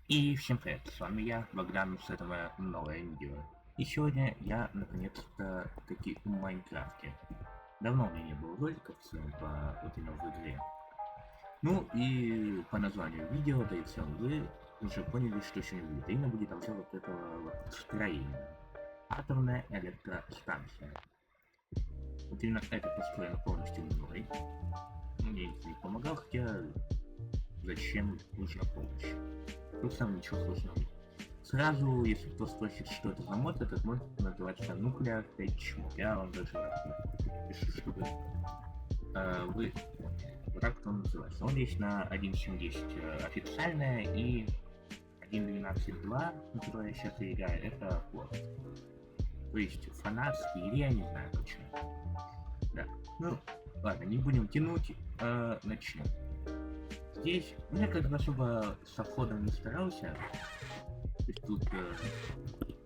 И всем привет, с вами я, Богдан, с этого новое видео. И сегодня я наконец-то таки в Майнкрафте. Давно у меня не было роликов по вот именно в игре. Ну и по названию видео, да и в целом вы уже поняли, что сегодня будет. Именно будет обзор вот этого вот строения. Атомная электростанция. Вот именно это построено полностью мной. Мне никто не помогал, хотя зачем нужна помощь? Тут сам ничего сложного нет. Сразу, если кто спросит, что это за мод, этот мод называется Nuclear Tech Mod. Я вам даже напишу, чтобы вы поняли. Вот так он называется. Он есть на 1.7.10 официальная и 1.12.2, на которой я сейчас играю, это порт. То есть фанатский, или я не знаю точно. Да. Ну, ладно, не будем тянуть, начнем. Здесь я как бы особо со входом не старался. То есть тут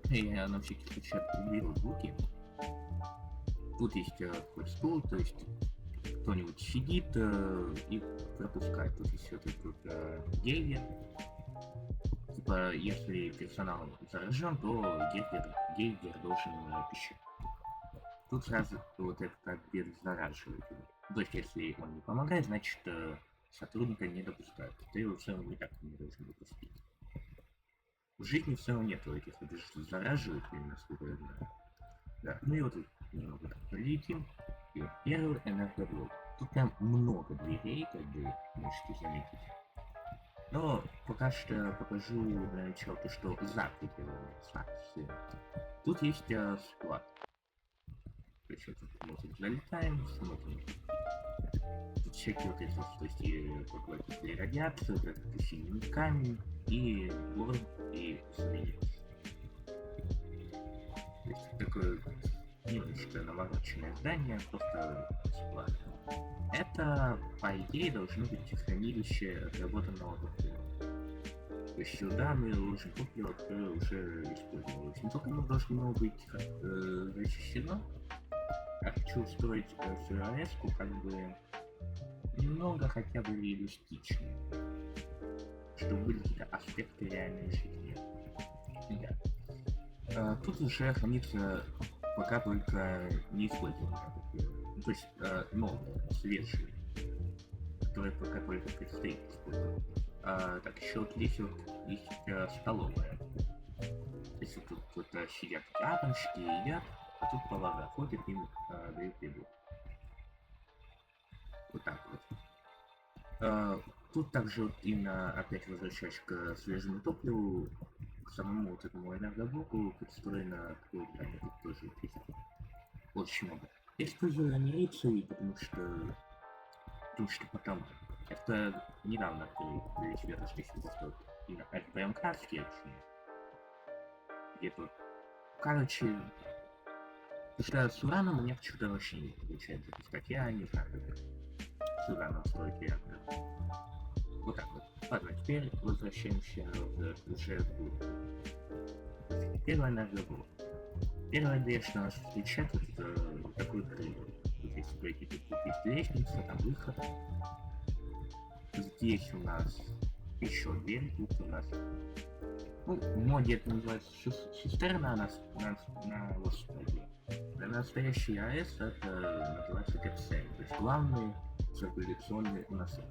я на всякий случай уберу звуки. Тут есть такой стул, то есть кто-нибудь сидит и пропускает. Тут есть вот этот гейгер. Типа, если персонал заражен, то гейгер должен пищать. Тут сразу вот этот обеззараживает его. То есть, если он не помогает, значит сотрудника не допускают. Ты его в целом никак не должен допустить. В жизни в целом нету этих обеззараживает, именно сколько я знаю. Да, ну и вот немного так пролетим. И вот первый энергоблок. Тут прям много дверей, как бы можете заметить. Но пока что покажу для начала то, что за пределами станции. Тут есть склад. То есть вот тут залетаем, смотрим. Тут всякие вот эти, то есть поглотители радиации, вот этот синий камень и горн и свинец. То есть такое немножко навороченное здание, просто склад. Это, по идее, должно быть хранилище отработанного топлива. То есть сюда мы ложим топливо, которое уже использовалось. Не только оно должно быть защищено, а хочу устроить СРС-ку как бы немного хотя бы реалистичнее, чтобы были какие-то аспекты реальной жизни. Да. Тут уже хранится пока только не использованное топливо. То есть новые, свежие, которые пока только предстоит использовать. Так, еще вот здесь вот есть столовая. То есть вот тут сидят атомщики, едят, а тут повара ходят, им дают еду. Вот так вот. Тут также вот именно опять возвращаясь к свежему топливу, к самому вот этому энергоблоку подстроено такое здание, тут тоже есть очень много. Я использую анерицию, потому что потом это недавно открыл для себя различные просто именно РПМ-картки, где тут, короче, потому что с ураном у меня почему-то вообще не получается запускать. Я не знаю, как с ураном строить реактор. Вот так вот. Ладно, теперь возвращаемся уже в первый энергоблок. Первая дверь, что нас встречает, это такой коридор. Тут есть пройти, тут есть лестница, там выход. Здесь у нас еще дверь, тут у нас... Ну, в моде это называется цистерна на Востоке. Для настоящей АЭС это называется КЦМ, то есть главный циркуляционный насос.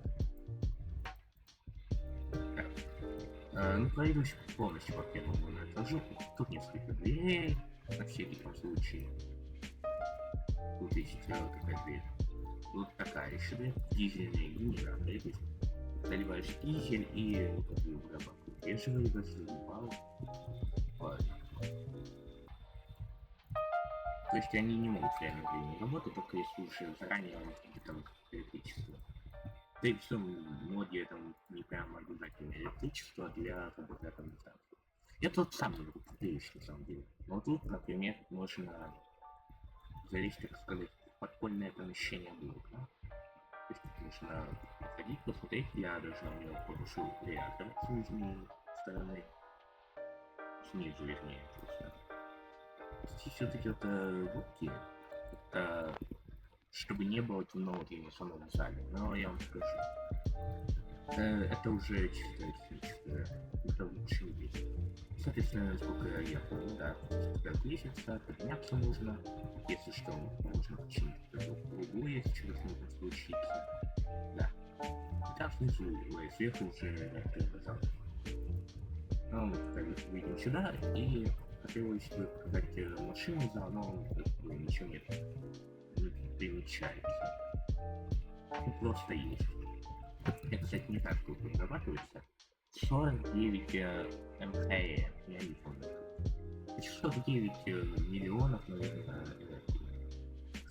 Ну, пройдусь полностью по первому этажу. Тут несколько дверей, на всякий случай. Тут есть такая дверь. Вот такая еще дверь. Дизельный генератор. Здесь заливаешь дизель и удерживаешь, заливал. Ладно. То есть они не могут в реальном времени работать, только если уже заранее где-то электричество. Да и в всем моде там не прям обязательно электричество для работы атомной станции. Я тут сам не купил, на самом деле. Но тут, например, можно залезть, так сказать, в подпольное помещение блока. То есть можно ходить, посмотреть, я даже на него порушил реактор с нижней стороны. Снизу, вернее, просто. Здесь вот эти вот блоки, это чтобы не было темно вот именно в самом зале. Но я вам скажу, это уже чисто техническое. Это Соответственно, насколько я помню, да, тебя весится, подняться нужно. Если что, можно починить кругу, если чего-то нужно случиться. Да. И там снизу, сверху уже реактор зал. Ну, выйдем сюда, и хотелось бы показать машину зал, но ничего нет. Не примечается. Ну, просто есть. Я, кстати, не знаю, сколько разрабатывается. 49 МХЭ, я не помню. 49 миллионов, наверное,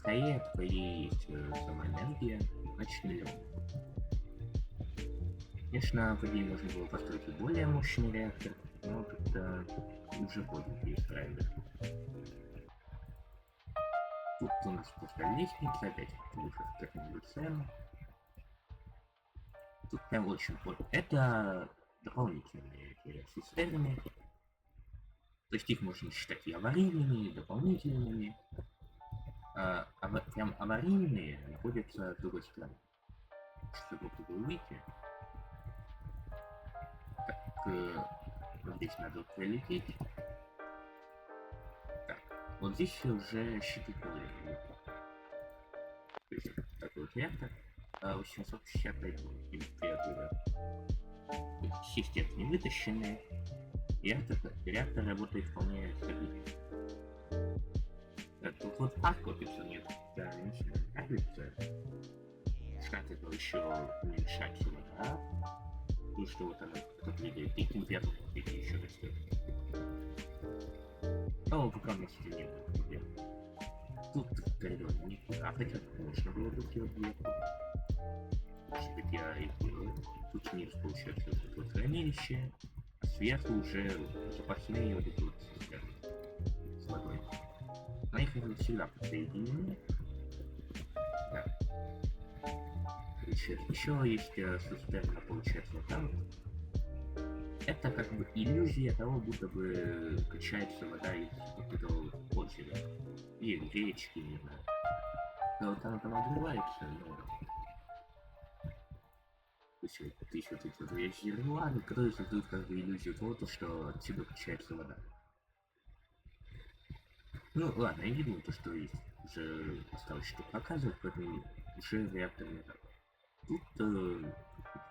ХЭ, это и есть сама энергия, значит миллион. Конечно, по идее можно было построить и более мощный реактор, но как-то уже поздно перестраивать. Тут у нас просто лестница, опять выход в какую-нибудь цену. Тут прям очень плохо. Это дополнительные цистерны. То есть их можно считать и аварийными, и дополнительными. Прям аварийные находятся с другой стороны. Чтобы выйти. Так, вот здесь надо пролететь. Так, вот здесь уже щиты более. То есть такой вот реактор. 865 императора. Естественно, не вытащенные. Реактор работает вполне стабильно. Тут вот откопится нет ограниченная таблица. Как это еще уменьшать вода. Ну что вот она двигает, и температура еще растет. Но пока у нас нет проблем. Тут коридор никуда, хотя можно было бы сделать вверху. Может быть я и делаю. Тут ниже получается вот это вот хранилище, а сверху уже запасные вот эти вот цистерны с водой. Но их всегда подсоединены. Да. Еще есть цистерна, получается, вот там. Это как бы иллюзия того, будто бы качается вода из вот этого озера. Или речки, не знаю. Но вот она там обрывается, но... То есть вот эти вот резервуары, которые создают как бы иллюзию того, что отсюда качается вода. Ну ладно, я не думаю, что есть уже осталось что показывать, поэтому уже реактор не так. Тут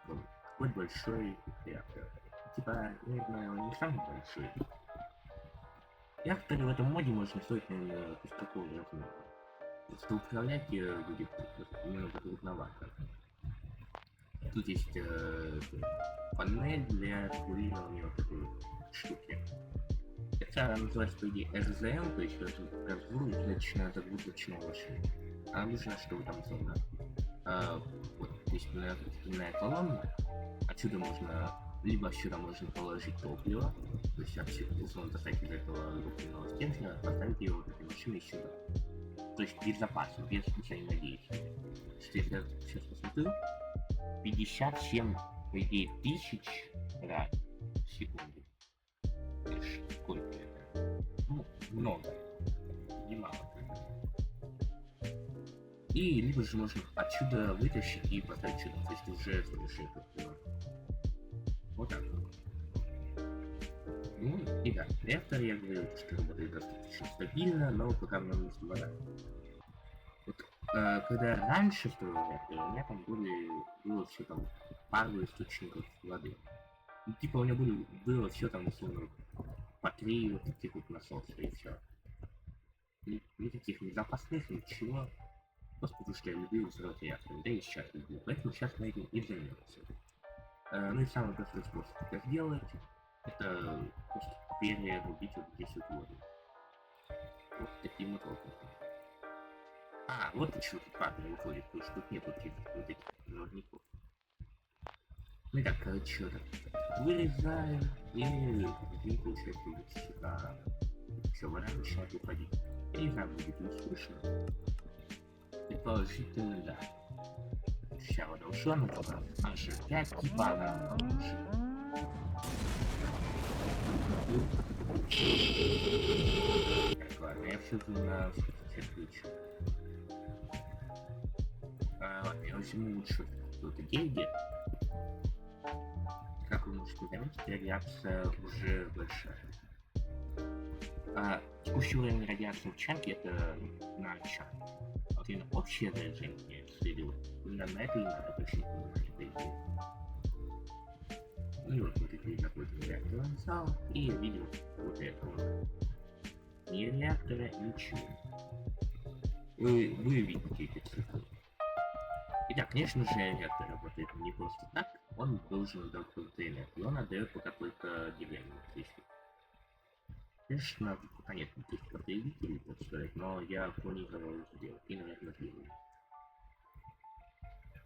такой большой реактор. Типа, наверное, он не самый большой. Реакторы в этом моде можно строить, наверное, из такого размера. Просто управлять будет немного трудновато. Тут есть панель для регулирования вот такой штуки. Это называется, по идее, РЗМ, то есть разгрузочная машина. Она нужна, чтобы там зона. Вот здесь например, колонна. Отсюда можно, либо сюда можно положить топливо, то есть отсюда условно достать из этого топливного стержня, поставить его в этой машине сюда. То есть безопасно, без взаимодействия. Что я сейчас посмотрю, 57, по идее, тысяч раз в секунду. Сколько это? Ну, много. Немало. И либо же можно отсюда вытащить и поставить сюда, то есть уже совершить топливо. Вот так. Ну и да, реактор, я говорил, что работает достаточно стабильно, но пока нам нужна вода. Вот, когда раньше строил реактор, у меня там было все там пару источников воды. Ну, типа у меня было все там условно по 3 вот таких вот насоса и все. Никаких ни запасных, ничего. Просто потому что я любил взрывать реакторы, да и сейчас люблю. Поэтому сейчас мы этим и займемся. Ну и самый простой способ это сделать, это просто перерубить вот здесь вот воду. Вот таким вот образом. Вот почему тут парни выходит, потому что тут нет вот этих проводников. Ну и так, короче, вот так вырезаем, и получается вот сюда. Все, вода начинает уходить. Я не знаю, будет ли слышно. Предположительно, да. Вся вода ушла, но пока аж 5 типа она ушла. Так, ладно, я все же на включу. Ладно, я возьму лучше какие-то деньги. как вы можете заметить, радиация уже большая. Текущий уровень радиации в чанке это на чан. А вот именно общее заряжение сырья, именно на это и надо обращать внимание, по идее. Ну и вот мы такие находим реакторный зал и видим вот это вот. Ни реактора, ничего. Вы видите эти цифры. Итак, конечно же, реактор работает не просто так, он должен дать какую-то энергию, он отдает по какой-то деревне цифре. Конечно, нет никаких потребителей, так сказать, но я планировал сделать и, наверное, сделаю.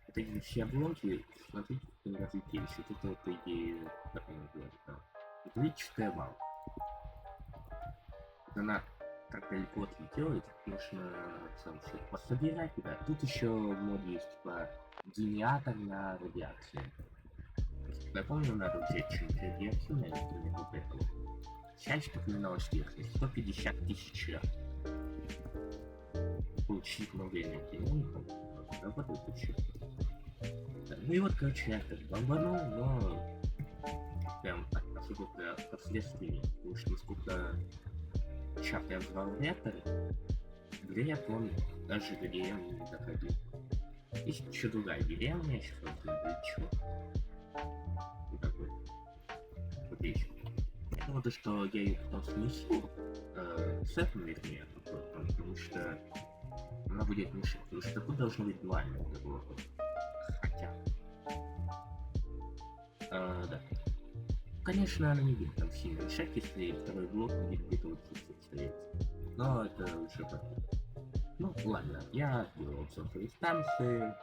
Вот эти все обломки, смотрите, как они разлетелись. Вот это вот, по идее, как она называется, да? Электрическая вал. Вот она так далеко отлетела, и, конечно, сам все пособирать, да. Тут еще в моде есть, типа, генератор на радиацию. Я помню, надо взять что-нибудь радиоактивное, например, вот это вот. Сейчас что упоминалось в технике, 150 тысяч раз. Получить много энергии, ну не помню, работает еще. Ну и вот, короче, реактор бомбанул, но прям особо последствий нет, потому что насколько сейчас я взял реактор, говорят, он даже до деревни не доходил. Есть еще другая деревня, сейчас вот чего. Вот такой. Вот вещь. Ну то, что я ее потом снесу, с этим вернее, потому что она будет мешать, потому что тут должно быть дуальное такого. Хотя. Да. Конечно, она не будет там сильно мешать, если второй блок будет где-то вот тут стоять. Но это уже потом. Ну ладно, я сделал все свои станции,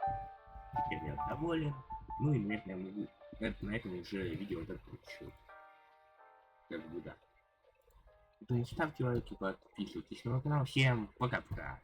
теперь я доволен. Ну и, наверное, могу на этом уже видео закончу. Как бы да. Поэтому ставьте лайки, подписывайтесь на мой канал. Всем пока-пока.